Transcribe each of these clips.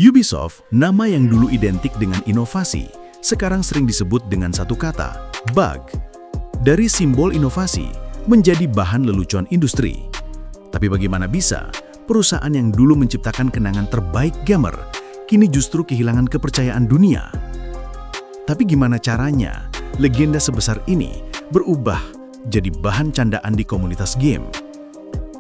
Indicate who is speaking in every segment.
Speaker 1: Ubisoft, nama yang dulu identik dengan inovasi, sekarang sering disebut dengan satu kata, bug. Dari simbol inovasi menjadi bahan lelucon industri. Tapi bagaimana bisa perusahaan yang dulu menciptakan kenangan terbaik gamer, kini justru kehilangan kepercayaan dunia? Tapi gimana caranya legenda sebesar ini berubah jadi bahan candaan di komunitas game?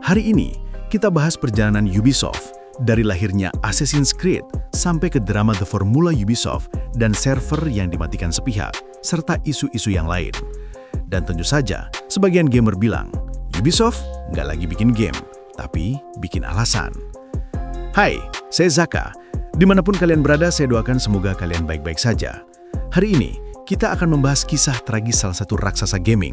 Speaker 1: Hari ini, kita bahas perjalanan Ubisoft, dari lahirnya Assassin's Creed sampai ke drama The Formula Ubisoft dan server yang dimatikan sepihak, serta isu-isu yang lain. Dan tentu saja, sebagian gamer bilang, Ubisoft nggak lagi bikin game, tapi bikin alasan. Hai, saya Zaka. Dimanapun kalian berada, saya doakan semoga kalian baik-baik saja. Hari ini, kita akan membahas kisah tragis salah satu raksasa gaming.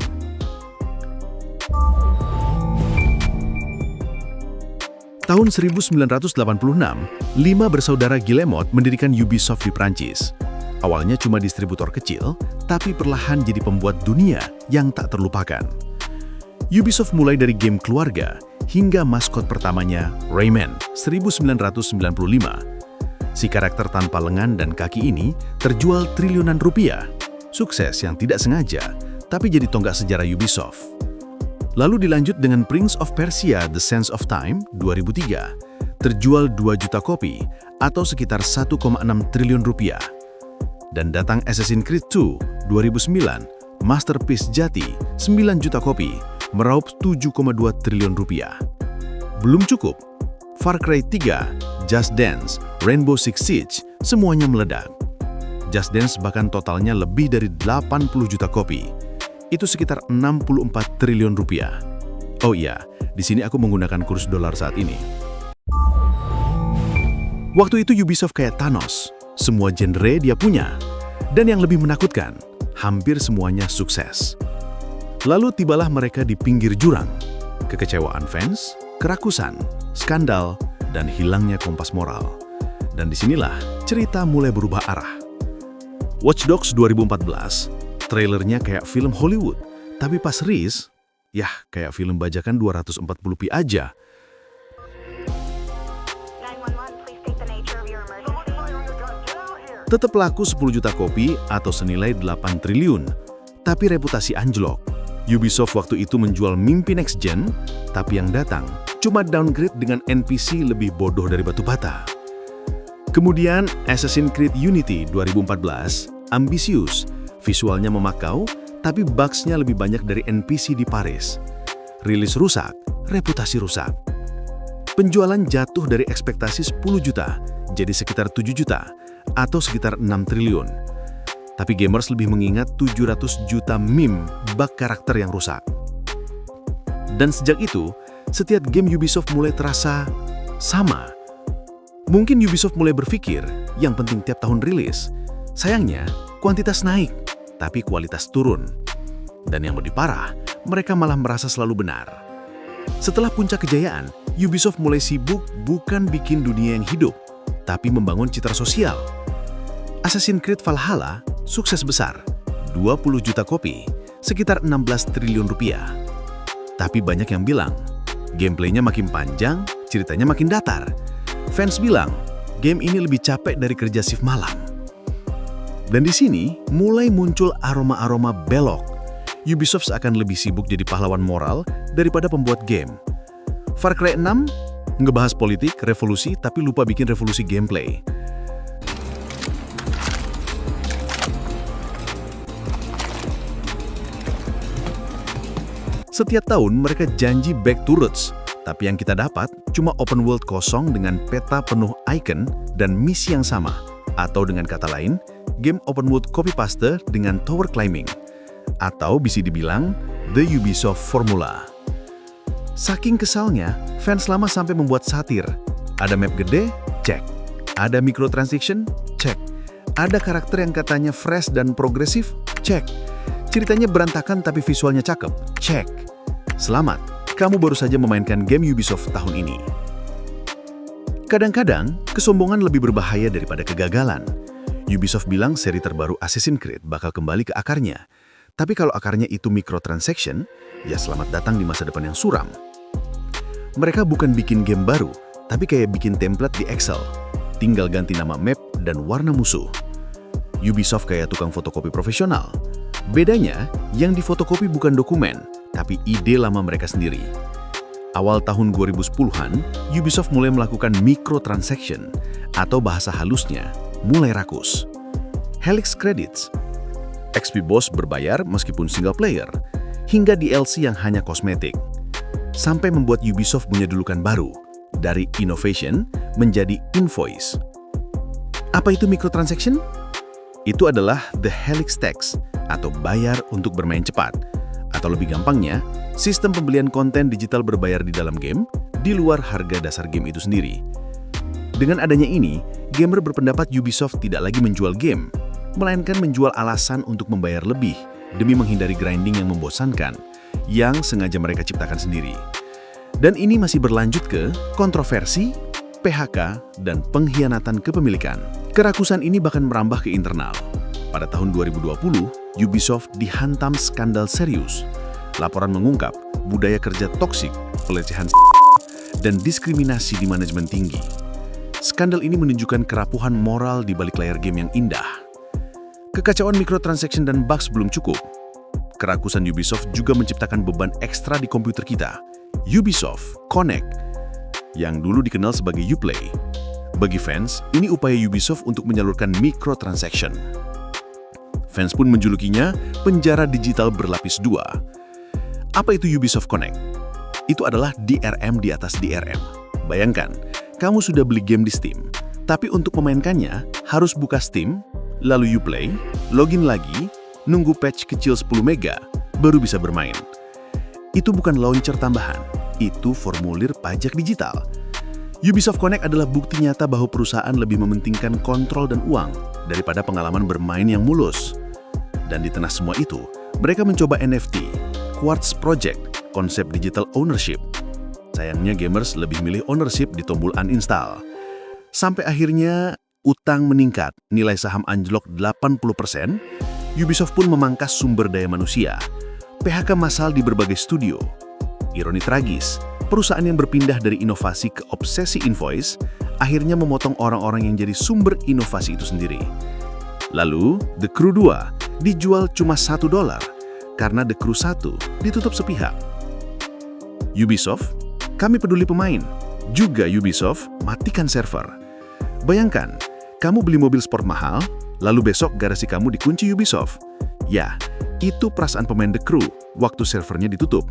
Speaker 1: Tahun 1986, 5 bersaudara Guillemot mendirikan Ubisoft di Prancis. Awalnya cuma distributor kecil, tapi perlahan jadi pembuat dunia yang tak terlupakan. Ubisoft mulai dari game keluarga hingga maskot pertamanya, Rayman, 1995. Si karakter tanpa lengan dan kaki ini terjual triliunan rupiah. Sukses yang tidak sengaja, tapi jadi tonggak sejarah Ubisoft. Lalu dilanjut dengan Prince of Persia: The Sands of Time 2003, terjual 2 juta kopi atau sekitar 1,6 triliun rupiah. Dan datang Assassin's Creed 2 2009, masterpiece jati, 9 juta kopi, meraup 7,2 triliun rupiah. Belum cukup, Far Cry 3, Just Dance, Rainbow Six Siege, semuanya meledak. Just Dance bahkan totalnya lebih dari 80 juta kopi. Itu sekitar 64 triliun rupiah. Oh iya, di sini aku menggunakan kurs dolar saat ini. Waktu itu Ubisoft kayak Thanos, semua genre dia punya. Dan yang lebih menakutkan, hampir semuanya sukses. Lalu tibalah mereka di pinggir jurang. Kekecewaan fans, kerakusan, skandal, dan hilangnya kompas moral. Dan disinilah cerita mulai berubah arah. Watch Dogs 2014, trailernya kayak film Hollywood, tapi pas rilis, yah kayak film bajakan 240p aja. Tetap laku 10 juta kopi atau senilai 8 triliun, tapi reputasi anjlok. Ubisoft waktu itu menjual mimpi next gen, tapi yang datang cuma downgrade dengan NPC lebih bodoh dari batu bata. Kemudian Assassin's Creed Unity 2014, ambisius, visualnya memakau, tapi bugs-nya lebih banyak dari NPC di Paris. Rilis rusak, reputasi rusak. Penjualan jatuh dari ekspektasi 10 juta, jadi sekitar 7 juta, atau sekitar 6 triliun. Tapi gamers lebih mengingat 700 juta meme bug karakter yang rusak. Dan sejak itu, setiap game Ubisoft mulai terasa sama. Mungkin Ubisoft mulai berpikir, yang penting tiap tahun rilis. Sayangnya, kuantitas naik, tapi kualitas turun. Dan yang lebih parah, mereka malah merasa selalu benar. Setelah puncak kejayaan, Ubisoft mulai sibuk bukan bikin dunia yang hidup, tapi membangun citra sosial. Assassin's Creed Valhalla sukses besar, 20 juta kopi, sekitar 16 triliun rupiah. Tapi banyak yang bilang, gameplaynya makin panjang, ceritanya makin datar. Fans bilang, game ini lebih capek dari kerja shift malam. Dan di sini mulai muncul aroma-aroma belok. Ubisoft akan lebih sibuk jadi pahlawan moral daripada pembuat game. Far Cry 6 ngebahas politik, revolusi, tapi lupa bikin revolusi gameplay. Setiap tahun mereka janji back to roots, tapi yang kita dapat cuma open world kosong dengan peta penuh icon dan misi yang sama. Atau dengan kata lain, game open world copy paste dengan tower climbing. Atau bisa dibilang, The Ubisoft Formula. Saking kesalnya, fans lama sampai membuat satir. Ada map gede? Cek. Ada microtransaction? Cek. Ada karakter yang katanya fresh dan progresif? Cek. Ceritanya berantakan tapi visualnya cakep? Cek. Selamat, kamu baru saja memainkan game Ubisoft tahun ini. Kadang-kadang, kesombongan lebih berbahaya daripada kegagalan. Ubisoft bilang seri terbaru Assassin's Creed bakal kembali ke akarnya. Tapi kalau akarnya itu microtransaction, ya selamat datang di masa depan yang suram. Mereka bukan bikin game baru, tapi kayak bikin template di Excel. tinggal ganti nama map dan warna musuh. Ubisoft kayak tukang fotokopi profesional. Bedanya, yang difotokopi bukan dokumen, tapi ide lama mereka sendiri. Awal tahun 2010-an, Ubisoft mulai melakukan microtransaction, atau bahasa halusnya, mulai rakus. Helix Credits, XP Boss berbayar meskipun single player, hingga DLC yang hanya kosmetik. Sampai membuat Ubisoft punya julukan baru, dari innovation menjadi invoice. Apa itu microtransaction? Itu adalah the Helix Tax, atau bayar untuk bermain cepat. Atau lebih gampangnya, sistem pembelian konten digital berbayar di dalam game, di luar harga dasar game itu sendiri. Dengan adanya ini, gamer berpendapat Ubisoft tidak lagi menjual game, melainkan menjual alasan untuk membayar lebih, demi menghindari grinding yang membosankan, yang sengaja mereka ciptakan sendiri. Dan ini masih berlanjut ke kontroversi, PHK, dan pengkhianatan kepemilikan. Kerakusan ini bahkan merambah ke internal. Pada tahun 2020, Ubisoft dihantam skandal serius. Laporan mengungkap budaya kerja toksik, pelecehan dan diskriminasi di manajemen tinggi. Skandal ini menunjukkan kerapuhan moral di balik layar game yang indah. Kekacauan microtransaction dan bugs belum cukup. Kerakusan Ubisoft juga menciptakan beban ekstra di komputer kita. Ubisoft Connect, yang dulu dikenal sebagai Uplay. Bagi fans, ini upaya Ubisoft untuk menyalurkan microtransaction. Fans pun menjulukinya penjara digital berlapis dua. Apa itu Ubisoft Connect? Itu adalah DRM di atas DRM. Bayangkan, kamu sudah beli game di Steam, tapi untuk memainkannya harus buka Steam, lalu Uplay, login lagi, nunggu patch kecil 10 mega, baru bisa bermain. Itu bukan launcher tambahan, itu formulir pajak digital. Ubisoft Connect adalah bukti nyata bahwa perusahaan lebih mementingkan kontrol dan uang daripada pengalaman bermain yang mulus. Dan di tengah semua itu, mereka mencoba NFT, Quartz Project, konsep digital ownership. Sayangnya gamers lebih milih ownership di tombol uninstall. Sampai akhirnya utang meningkat, nilai saham anjlok 80%, Ubisoft pun memangkas sumber daya manusia. PHK massal di berbagai studio. Ironi tragis, perusahaan yang berpindah dari inovasi ke obsesi invoice akhirnya memotong orang-orang yang jadi sumber inovasi itu sendiri. Lalu, The Crew 2 dijual cuma $1 karena The Crew 1 ditutup sepihak. Ubisoft, kami peduli pemain. Juga Ubisoft, matikan server. Bayangkan, kamu beli mobil sport mahal, lalu besok garasi kamu dikunci Ubisoft. Ya, itu perasaan pemain The Crew waktu servernya ditutup.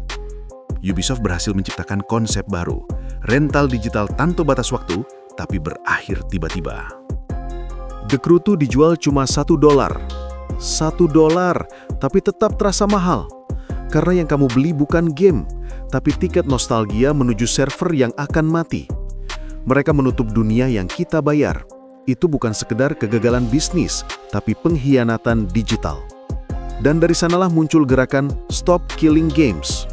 Speaker 1: Ubisoft berhasil menciptakan konsep baru, rental digital tanpa batas waktu, tapi berakhir tiba-tiba. The Crew 2 dijual cuma $1. $1, tapi tetap terasa mahal. Karena yang kamu beli bukan game, tapi tiket nostalgia menuju server yang akan mati. Mereka menutup dunia yang kita bayar. Itu bukan sekedar kegagalan bisnis, tapi pengkhianatan digital. Dan dari sanalah muncul gerakan Stop Killing Games.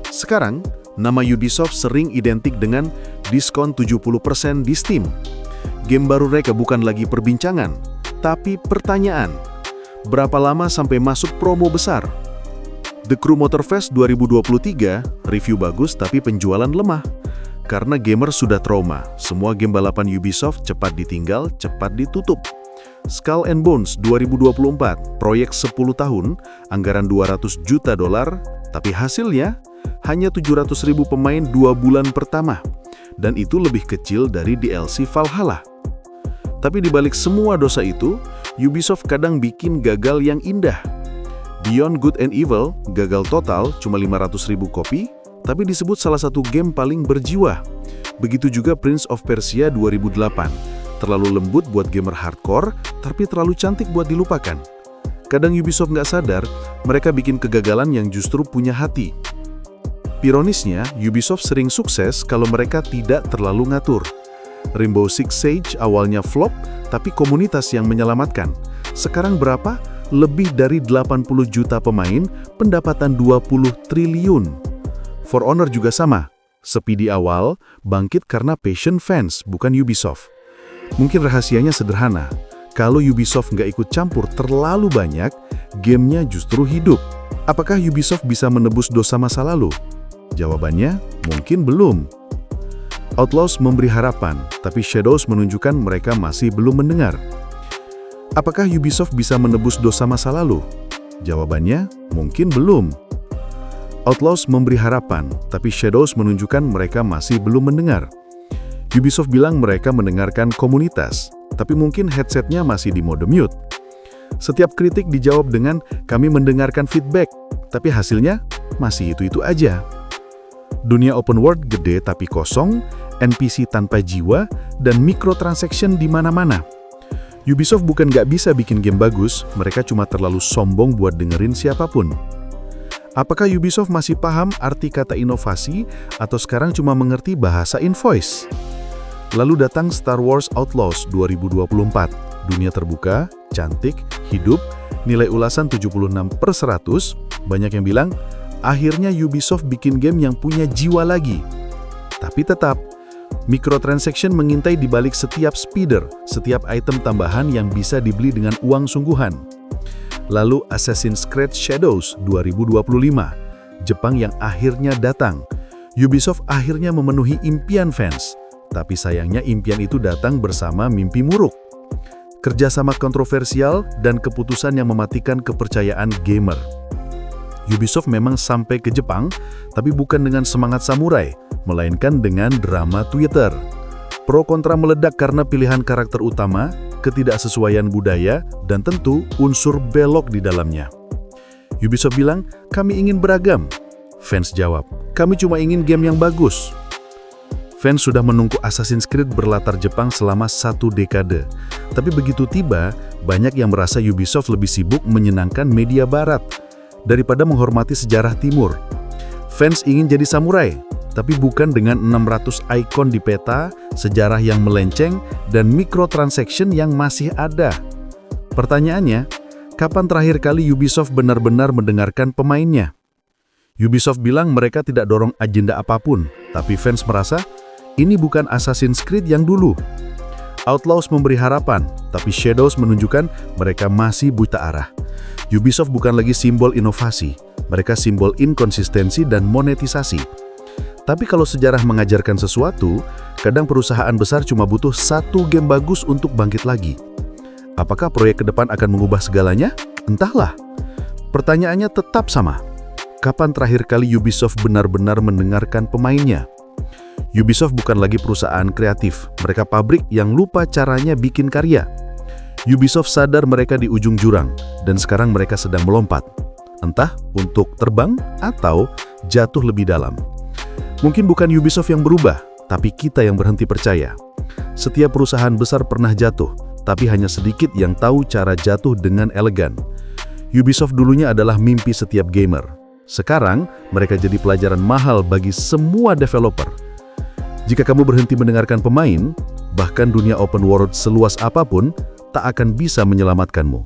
Speaker 1: Sekarang, nama Ubisoft sering identik dengan diskon 70% di Steam. Game baru mereka bukan lagi perbincangan, tapi pertanyaan. Berapa lama sampai masuk promo besar? The Crew Motorfest 2023, review bagus tapi penjualan lemah. Karena gamer sudah trauma, semua game balapan Ubisoft cepat ditinggal, cepat ditutup. Skull and Bones 2024, proyek 10 tahun, anggaran $200 juta, tapi hasilnya hanya 700.000 pemain 2 bulan pertama. Dan itu lebih kecil dari DLC Valhalla. Tapi di balik semua dosa itu, Ubisoft kadang bikin gagal yang indah. Beyond Good and Evil gagal total cuma 500.000 kopi, tapi disebut salah satu game paling berjiwa. Begitu juga Prince of Persia 2008. Terlalu lembut buat gamer hardcore, tapi terlalu cantik buat dilupakan. Kadang Ubisoft nggak sadar, mereka bikin kegagalan yang justru punya hati. Ironisnya, Ubisoft sering sukses kalau mereka tidak terlalu ngatur. Rainbow Six Siege awalnya flop, tapi komunitas yang menyelamatkan. Sekarang berapa? Lebih dari 80 juta pemain, pendapatan 20 triliun. For Honor juga sama. Sepi di awal, bangkit karena passion fans, bukan Ubisoft. Mungkin rahasianya sederhana. Kalau Ubisoft nggak ikut campur terlalu banyak, gamenya justru hidup. Apakah Ubisoft bisa menebus dosa masa lalu? Jawabannya, mungkin belum. Outlaws memberi harapan, tapi Shadows menunjukkan mereka masih belum mendengar. Apakah Ubisoft bisa menebus dosa masa lalu? Jawabannya, mungkin belum. Outlaws memberi harapan, tapi Shadows menunjukkan mereka masih belum mendengar. Ubisoft bilang mereka mendengarkan komunitas, tapi mungkin headsetnya masih di mode mute. Setiap kritik dijawab dengan, kami mendengarkan feedback, tapi hasilnya masih itu-itu aja. Dunia open world gede tapi kosong, NPC tanpa jiwa, dan microtransaction di mana-mana. Ubisoft bukan nggak bisa bikin game bagus, mereka cuma terlalu sombong buat dengerin siapapun. Apakah Ubisoft masih paham arti kata inovasi, atau sekarang cuma mengerti bahasa invoice? Lalu datang Star Wars Outlaws 2024. Dunia terbuka, cantik, hidup, nilai ulasan 76/100. Banyak yang bilang, akhirnya Ubisoft bikin game yang punya jiwa lagi. Tapi tetap, microtransaction mengintai di balik setiap speeder, setiap item tambahan yang bisa dibeli dengan uang sungguhan. Lalu Assassin's Creed Shadows 2025, Jepang yang akhirnya datang. Ubisoft akhirnya memenuhi impian fans, tapi sayangnya impian itu datang bersama mimpi muruk. Kerjasama kontroversial dan keputusan yang mematikan kepercayaan gamer. Ubisoft memang sampai ke Jepang, tapi bukan dengan semangat samurai, melainkan dengan drama Twitter. Pro kontra meledak karena pilihan karakter utama, ketidaksesuaian budaya, dan tentu unsur belok di dalamnya. Ubisoft bilang, kami ingin beragam. Fans jawab, kami cuma ingin game yang bagus. Fans sudah menunggu Assassin's Creed berlatar Jepang selama 1 dekade. Tapi begitu tiba, banyak yang merasa Ubisoft lebih sibuk menyenangkan media barat daripada menghormati sejarah timur. Fans ingin jadi samurai, tapi bukan dengan 600 ikon di peta, sejarah yang melenceng, dan microtransaction yang masih ada. Pertanyaannya, kapan terakhir kali Ubisoft benar-benar mendengarkan pemainnya? Ubisoft bilang mereka tidak dorong agenda apapun, tapi fans merasa, ini bukan Assassin's Creed yang dulu. Outlaws memberi harapan, tapi Shadows menunjukkan mereka masih buta arah. Ubisoft bukan lagi simbol inovasi, mereka simbol inkonsistensi dan monetisasi. Tapi kalau sejarah mengajarkan sesuatu, kadang perusahaan besar cuma butuh 1 game bagus untuk bangkit lagi. Apakah proyek ke depan akan mengubah segalanya? Entahlah. Pertanyaannya tetap sama. Kapan terakhir kali Ubisoft benar-benar mendengarkan pemainnya? Ubisoft bukan lagi perusahaan kreatif, mereka pabrik yang lupa caranya bikin karya. Ubisoft sadar mereka di ujung jurang, dan sekarang mereka sedang melompat. Entah untuk terbang atau jatuh lebih dalam. Mungkin bukan Ubisoft yang berubah, tapi kita yang berhenti percaya. Setiap perusahaan besar pernah jatuh, tapi hanya sedikit yang tahu cara jatuh dengan elegan. Ubisoft dulunya adalah mimpi setiap gamer. Sekarang, mereka jadi pelajaran mahal bagi semua developer. Jika kamu berhenti mendengarkan pemain, bahkan dunia open world seluas apapun, tak akan bisa menyelamatkanmu.